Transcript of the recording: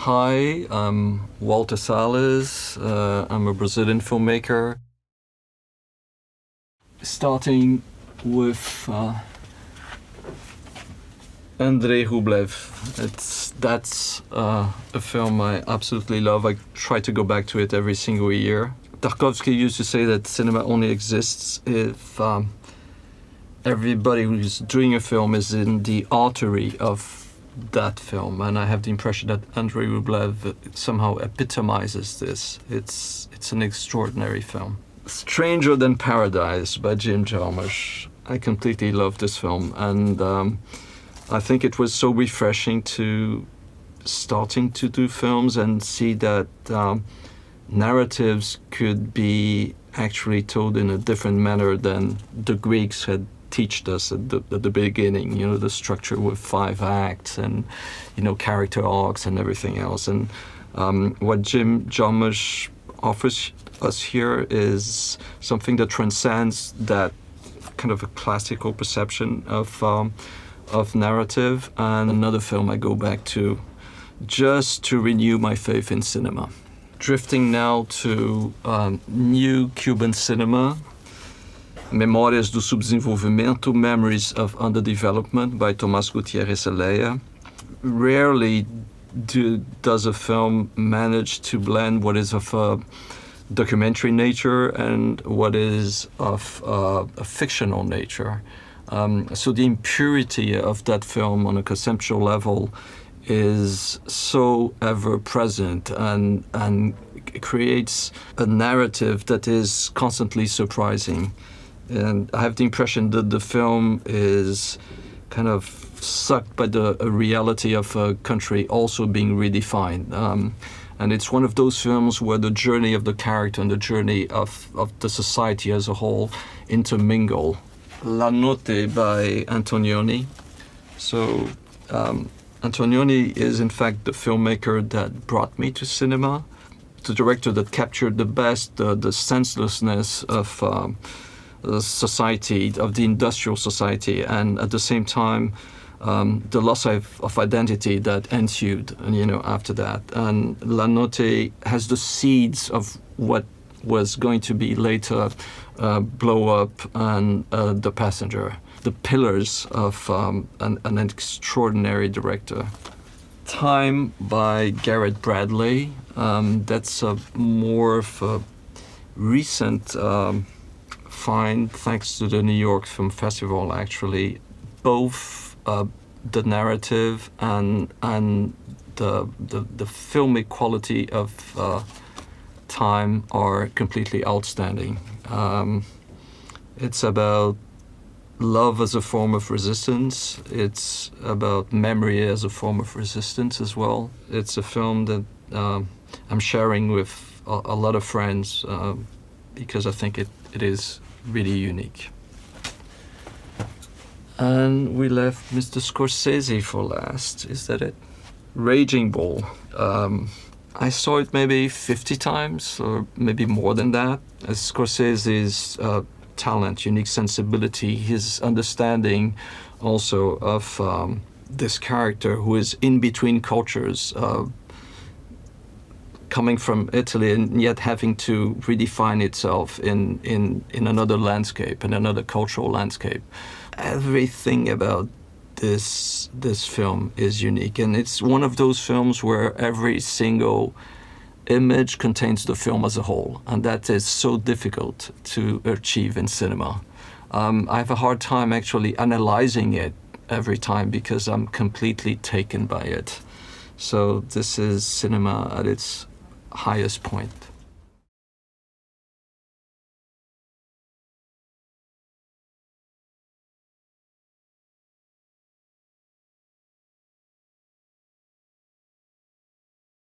Hi, I'm Walter Salles. I'm a Brazilian filmmaker. Starting with ANDREI RUBLEV. That's a film I absolutely love. I try to go back to it every single year. Tarkovsky used to say that cinema only exists if everybody who's doing a film is in the artery of that film, and I have the impression that ANDREI RUBLEV somehow epitomizes this. It's an extraordinary film. Stranger Than Paradise by Jim Jarmusch. I completely love this film, and I think it was so refreshing to starting to do films and see that narratives could be actually told in a different manner than the Greeks had taught us at the beginning, you know, the structure with 5 acts and, you know, character arcs and everything else. And what Jim Jarmusch offers us here is something that transcends that kind of a classical perception of narrative. And another film I go back to just to renew my faith in cinema. Drifting now to new Cuban cinema. Memórias do Subdesenvolvimento, Memories of Underdevelopment by Tomás Gutiérrez Aleya. Rarely does a film manage to blend what is of a documentary nature and what is of a fictional nature. So the impurity of that film on a conceptual level is so ever present and it creates a narrative that is constantly surprising. And I have the impression that the film is kind of sucked by the reality of a country also being redefined. And it's one of those films where the journey of the character and the journey of the society as a whole intermingle. La Notte by Antonioni. So Antonioni is in fact the filmmaker that brought me to cinema, the director that captured the best, the senselessness of the society, of the industrial society, and at the same time the loss of identity that ensued, you know, after that. And La Notte has the seeds of what was going to be later Blow Up and The Passenger, the pillars of an extraordinary director. Time by Garrett Bradley. That's more of a recent find, thanks to the New York Film Festival, actually. Both the narrative and the filmic quality of Time are completely outstanding. It's about love as a form of resistance. It's about memory as a form of resistance as well. It's a film that I'm sharing with a lot of friends because I think it is really unique. And we left Mr. Scorsese for last. Is that it? Raging Bull. I saw it maybe 50 times or maybe more than that. As Scorsese's talent, unique sensibility, his understanding also of this character who is in between cultures, coming from Italy and yet having to redefine itself in another landscape, in another cultural landscape. Everything about this film is unique, and it's one of those films where every single image contains the film as a whole, and that is so difficult to achieve in cinema. I have a hard time actually analyzing it every time because I'm completely taken by it. So this is cinema at its highest point.